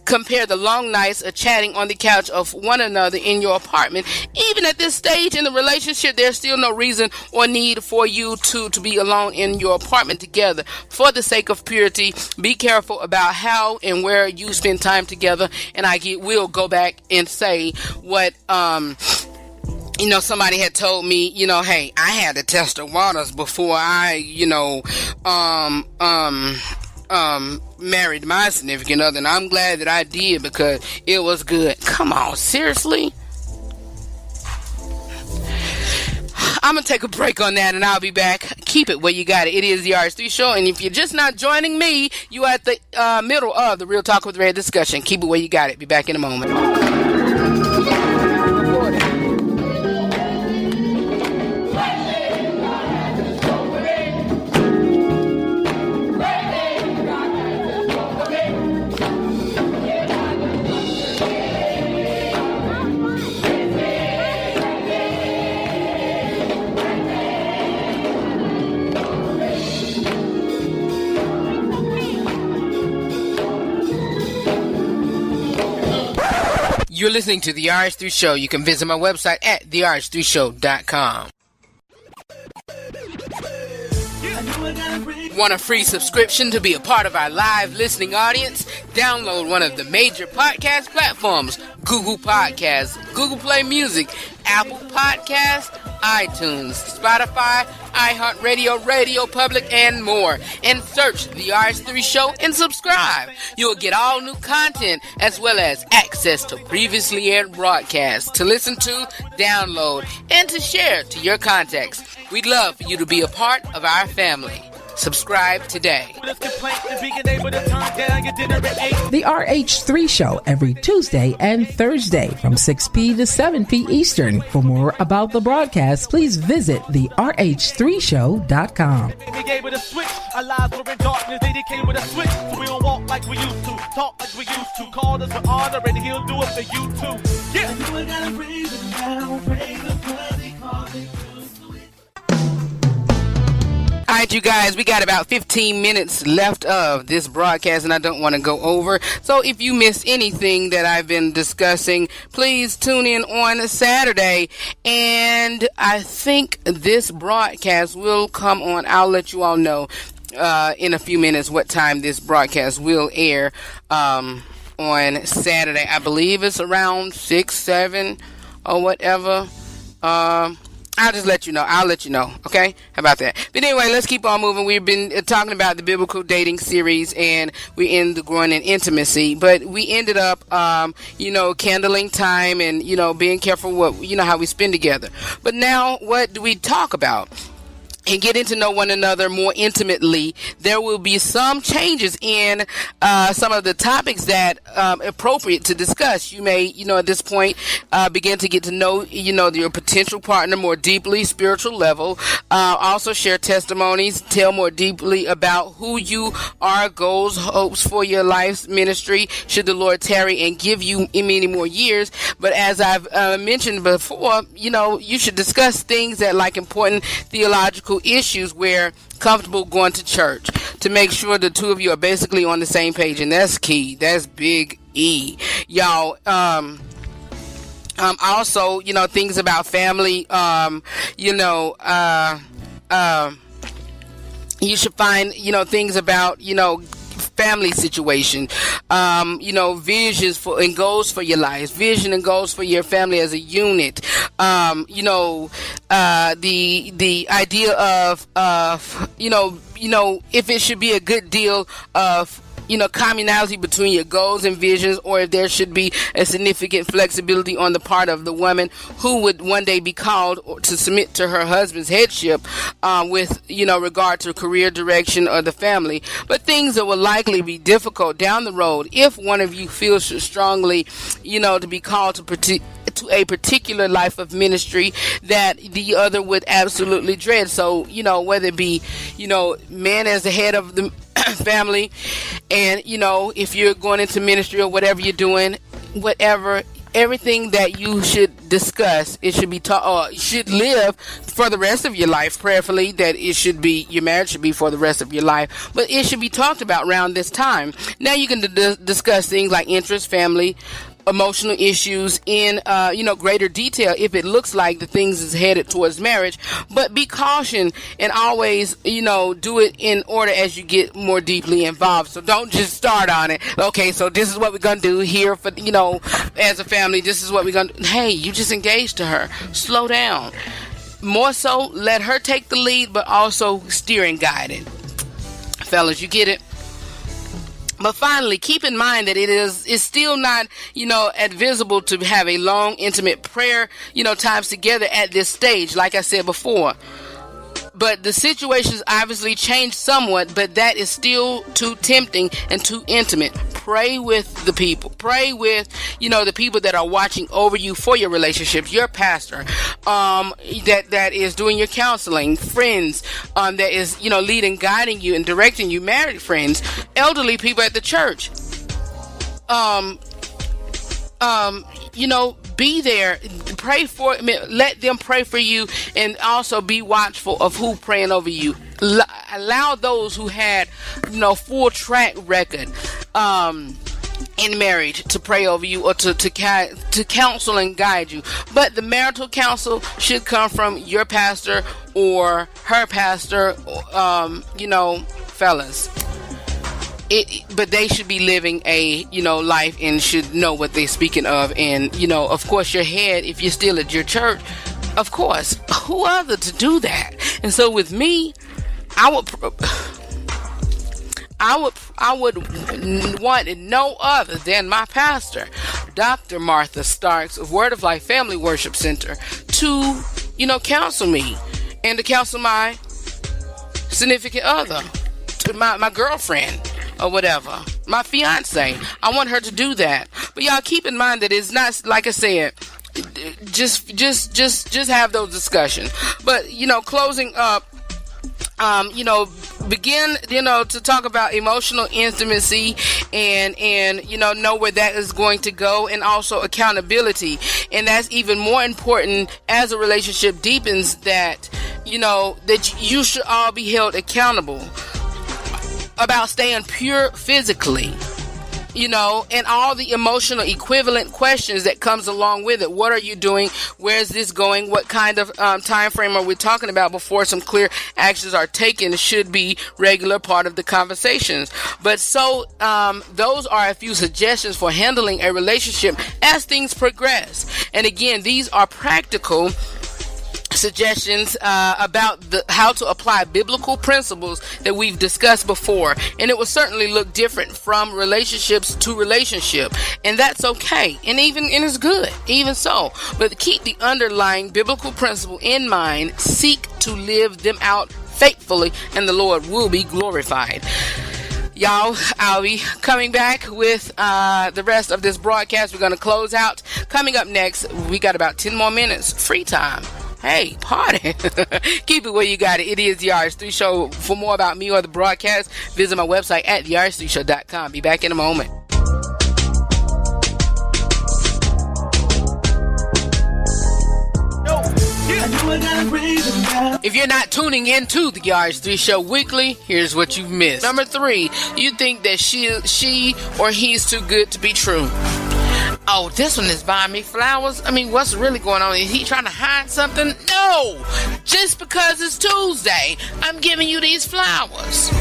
compare the long nights of chatting on the couch of one another in your apartment. Even at this stage in the relationship, there's still no reason or need for you to be alone in your apartment together. For the sake of purity, be careful about how and where you spend time together. And will go back and say what, somebody had told me, hey, I had to test the waters before I, married my significant other, and I'm glad that I did because it was good. Come on, seriously? I'm going to take a break on that and I'll be back. Keep it where you got it. It is the RH3 Show, and if you're just not joining me, you are at the middle of the Real Talk with Red discussion. Keep it where you got it. Be back in a moment. You're listening to the RH3 Show. You can visit my website at therh3show.com. Want a free subscription to be a part of our live listening audience? Download one of the major podcast platforms: Google Podcasts, Google Play Music, Apple Podcasts, iTunes, Spotify, iHeartRadio, Radio Public, and more. And search the RH3 Show and subscribe. You'll get all new content as well as access to previously aired broadcasts to listen to, download, and to share to your contacts. We'd love for you to be a part of our family. Subscribe today. The RH3 Show every Tuesday and Thursday from 6 p to 7 p Eastern. For more about the broadcast, please visit therh3show.com. We gave it a switch. Our lives were in darkness. They came with a switch. So we don't walk like we used to, talk like we used to. Call us for honor and he'll do it for you too. Yeah. You gotta praise him now, praise him because he called me. All right, you guys, we got about 15 minutes left of this broadcast, and I don't want to go over. So if you missed anything that I've been discussing, please tune in on Saturday. And I think this broadcast will come on. I'll let you all know in a few minutes what time this broadcast will air on Saturday. I believe it's around 6, 7, or whatever. I'll just let you know. I'll let you know. Okay? How about that? But anyway, let's keep on moving. We've been talking about the biblical dating series, and we ended the growing in intimacy. But we ended up, candling time and, being careful what, how we spend together. But now, what do we talk about? And getting to know one another more intimately, there will be some changes in some of the topics that appropriate to discuss. You may, at this point, begin to get to know, your potential partner more deeply, spiritual level. Also share testimonies, tell more deeply about who you are, goals, hopes for your life's ministry, should the Lord tarry and give you many more years. But as I've mentioned before, you should discuss things that like important theological issues where comfortable going to church to make sure the two of you are basically on the same page, and that's key. That's big E, y'all. Also, things about family. You should find things about family situation, visions for and goals for your life, vision and goals for your family as a unit. The idea of if it should be a good deal of commonality between your goals and visions, or if there should be a significant flexibility on the part of the woman who would one day be called to submit to her husband's headship with regard to career direction or the family. But things that will likely be difficult down the road if one of you feels strongly to be called to a particular life of ministry that the other would absolutely dread. So whether it be man as the head of the family, and if you're going into ministry or whatever you're doing, whatever everything that you should discuss, it should be taught, or should live for the rest of your life. Prayerfully, that it should be, your marriage should be for the rest of your life, but it should be talked about around this time. Now you can discuss things like interest, family, emotional issues in greater detail if it looks like the things is headed towards marriage, but be caution and always do it in order as you get more deeply involved. So don't just start on it. Okay, so this is what we're gonna do here for as a family. This is what we're gonna do. Hey, you just engaged to her. Slow down. More so, let her take the lead, but also steer and guide it. Fellas, you get it? But finally, keep in mind that it's still not, advisable to have a long, intimate prayer, times together at this stage, like I said before. But the situation's obviously changed somewhat, but that is still too tempting and too intimate. Pray with the people. Pray with, the people that are watching over you for your relationships, your pastor, that is doing your counseling, friends, that is, leading, guiding you and directing you, married friends, elderly people at the church. Be there, pray for, let them pray for you, and also be watchful of who praying over you. Allow those who had, full track record, in marriage to pray over you, or to counsel and guide you. But the marital counsel should come from your pastor or her pastor, fellas. But they should be living a, life and should know what they're speaking of. And, of course, your head, if you're still at your church, of course, who other to do that? And so with me, I would want no other than my pastor, Dr. Martha Starks of Word of Life Family Worship Center, to, counsel me and to counsel my significant other, to my girlfriend, or whatever, my fiance. I want her to do that. But y'all keep in mind that it's not, like I said, just have those discussions. But closing up, begin to talk about emotional intimacy and know where that is going to go, and also accountability. And that's even more important as a relationship deepens, that that you should all be held accountable about staying pure physically, and all the emotional equivalent questions that comes along with it. What are you doing? Where's this going? What kind of time frame are we talking about before some clear actions are taken? Should be regular part of the conversations. But so those are a few suggestions for handling a relationship as things progress. And again, these are practical suggestions about how to apply biblical principles that we've discussed before, and it will certainly look different from relationships to relationship, and that's okay, and it's good, even so. But keep the underlying biblical principle in mind, seek to live them out faithfully, and the Lord will be glorified. Y'all, I'll be coming back with the rest of this broadcast. We're going to close out. Coming up next, we got about 10 more minutes free time. Hey, party. Keep it where you got it. It is the RH3 Show. For more about me or the broadcast, visit my website at therh3show.com. Be back in a moment. If you're not tuning into the RH3 Show weekly, here's what you've missed. Number 3, you think that she or he's too good to be true. Oh, this one is buying me flowers? I mean, what's really going on? Is he trying to hide something? No! Just because it's Tuesday, I'm giving you these flowers.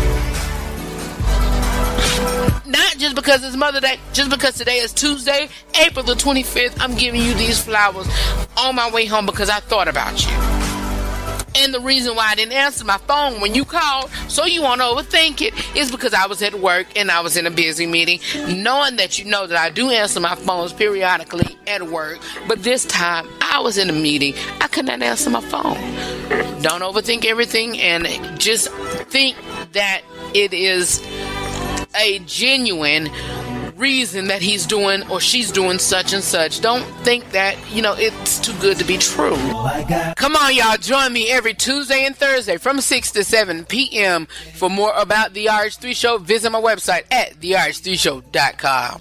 Not just because it's Mother's Day, just because today is Tuesday, April the 25th, I'm giving you these flowers on my way home because I thought about you. And the reason why I didn't answer my phone when you called, so you won't overthink it, is because I was at work and I was in a busy meeting, knowing that you know that I do answer my phones periodically at work. But this time, I was in a meeting. I could not answer my phone. Don't overthink everything, and just think that it is a genuine reason that he's doing or she's doing such and such. Don't think that, it's too good to be true. Come on, y'all. Join me every Tuesday and Thursday from 6 to 7 p.m. For more about the RH3 Show, visit my website at therh3show.com.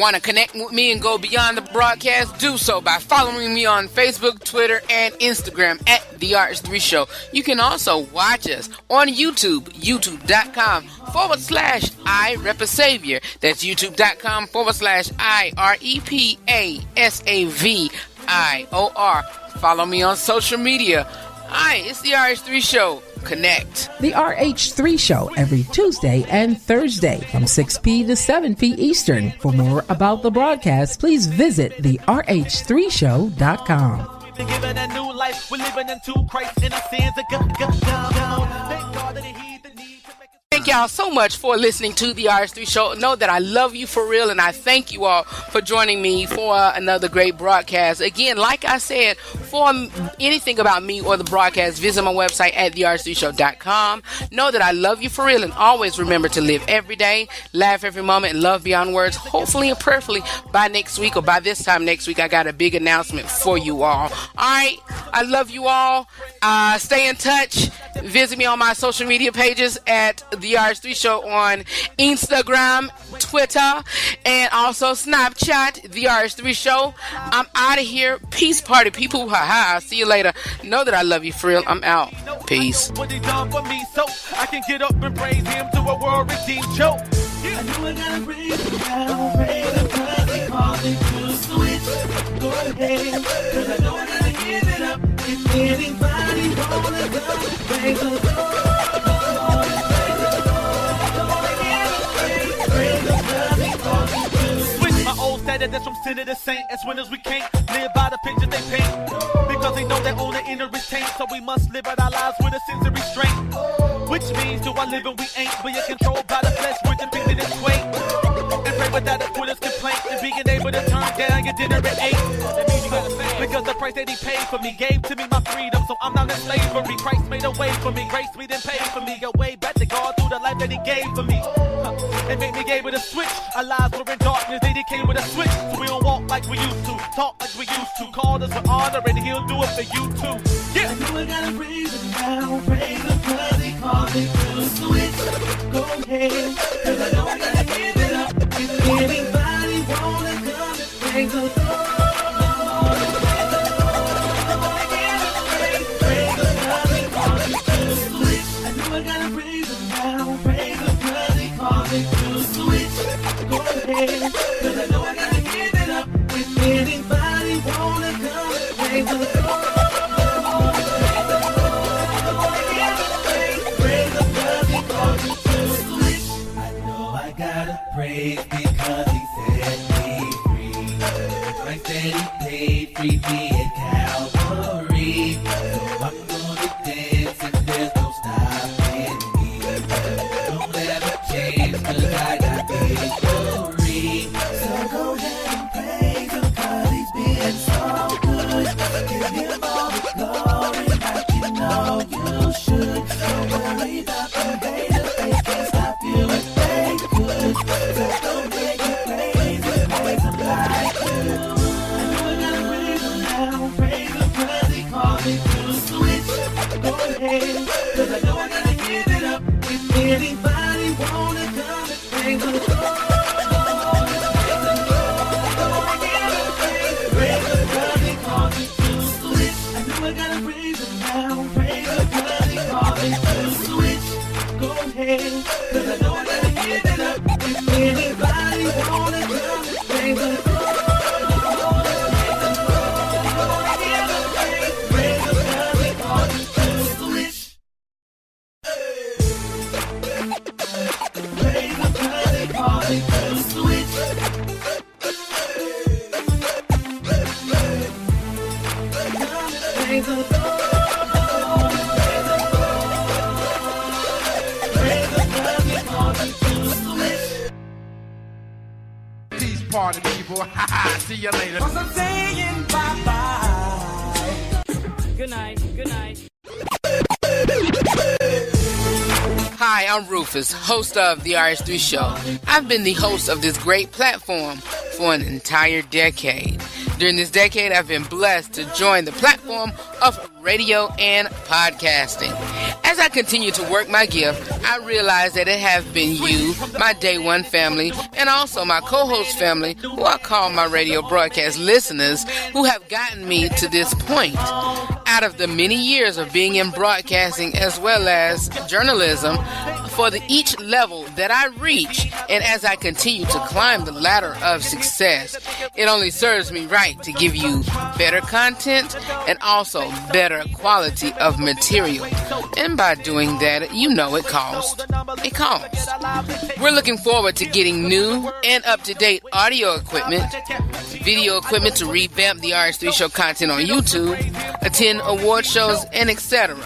Want to connect with me and go beyond the broadcast? Do so by following me on Facebook, Twitter, and Instagram at The RH3 Show. You can also watch us on YouTube, youtube.com/IRepaSavior. That's youtube.com/IRepaSavior. Follow me on social media. Hi, it's The RH3 Show. Connect. The RH3 Show every Tuesday and Thursday from 6 p to 7 p Eastern. For more about the broadcast, please visit therh3show.com. We're giving a new life. We're living into Christ in our sins. Thank God that He the need to make us. Thank y'all so much for listening to the RH3 Show. Know that I love you for real, and I thank you all for joining me for another great broadcast. Again, like I said, for anything about me or the broadcast, visit my website at therh3show.com. Know that I love you for real, and always remember to live every day, laugh every moment, and love beyond words. Hopefully and prayerfully by next week, or by this time next week, I got a big announcement for you all. All right, I love you all. Stay in touch. Visit me on my social media pages at The RH3 Show on Instagram, Twitter, and also Snapchat, The RH3 Show. I'm out of here. Peace party, people. Ha. See you later. Know that I love you for real. I'm out. Peace. What He done for me, so I can get up and praise Him to a world redeemed show. I knew I gotta praise Him now, praise Him 'cause He called me to switch. Go ahead, 'cause I know I gotta give it up. If anybody wanna go, praise the Lord. That's from sinner to saint. As winners we can't live by the pictures they paint, because they know they own the inner taint. So we must live out our lives with a sense of restraint, which means do I live and we ain't. We are controlled by the flesh with the picture that's weight, and pray without a quitter's complaint, and being able to turn down your dinner at 8. That means you gotta say, because the price that He paid for me gave to me my freedom, so I'm not in slavery. Christ made a way for me, grace me then paid for me, a way back to God through the life that He gave for me, and made me able to switch. Our lives were in darkness, they came with a switch, so we don't walk like we used to, talk like we used to, call us with honor, and He'll do it for you too. Yeah. I know I gotta praise Him now, praise Him 'cause He called me to switch. Go ahead, 'cause I know I gotta give it up. If anybody wanna come and praise the Lord. Cause I know I gotta give it up. If anybody wanna come and praise the Lord. I know I gotta praise because He set me free. Christ said He paid, freed me at Calvary. So I'm gonna dance and there's no stopping me. Don't ever change 'cause I got victory. So go ahead and praise Him 'cause He's been so good. Give Him all the glory like you know you should. Don't worry about the haters, they can't stop you if they could. So go make it praise Him like you. I know I gotta praise Him now, praise Him 'cause He called me to switch. Go ahead, 'cause I know I gotta give it up. If anybody wanna come and praise the Lord. I gotta praise Him now, praise Him 'cause He called me to switch. Go ahead, 'cause I know I gotta give it up. If anybody wanna come and praise the Lord. Praise Him 'cause He called me to switch. Praise Him 'cause He called me to switch. Praise the Lord. Peace party, people. See you later. Cause I'm saying bye-bye. Good night. Good night. Hi, I'm Rufus, host of The RH3 Show. I've been the host of this great platform for an entire decade. During this decade, I've been blessed to join the platform of radio and podcasting. As I continue to work my gift, I realize that it has been you, my Day One family, and also my co-host family, who I call my radio broadcast listeners, who have gotten me to this point. Out of the many years of being in broadcasting as well as journalism, for each level that I reach, and as I continue to climb the ladder of success, it only serves me right to give you better content and also better quality of material. And by doing that, you know it costs. It costs. We're looking forward to getting new and up-to-date audio equipment, video equipment to revamp the RH3 Show content on YouTube, attend award shows, and etc.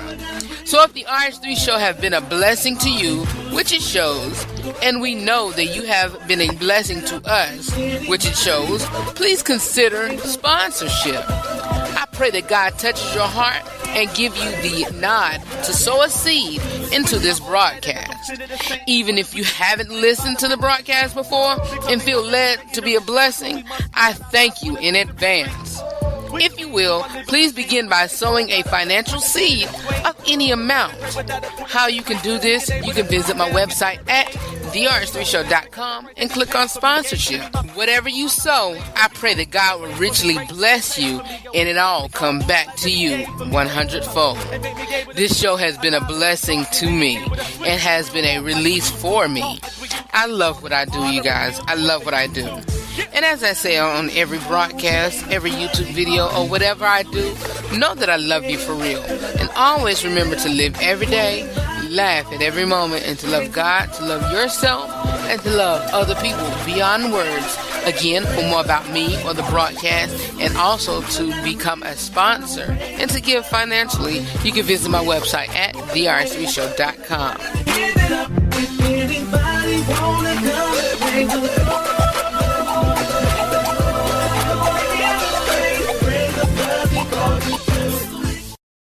So if the RH3 Show have been a blessing to you, which it shows, and we know that you have been a blessing to us, which it shows, please consider sponsorship. I pray that God touches your heart and give you the nod to sow a seed into this broadcast. Even if you haven't listened to the broadcast before and feel led to be a blessing, I thank you in advance. If you will, please begin by sowing a financial seed of any amount. How you can do this, you can visit my website at therh3show.com and click on sponsorship. Whatever you sow, I pray that God will richly bless you and it all come back to you 100-fold. This show has been a blessing to me and has been a release for me. I love what I do, you guys. I love what I do. And as I say on every broadcast, every YouTube video, or whatever I do, know that I love you for real. And always remember to live every day, laugh at every moment, and to love God, to love yourself, and to love other people beyond words. Again, for more about me or the broadcast, and also to become a sponsor and to give financially, you can visit my website at therh3show.com.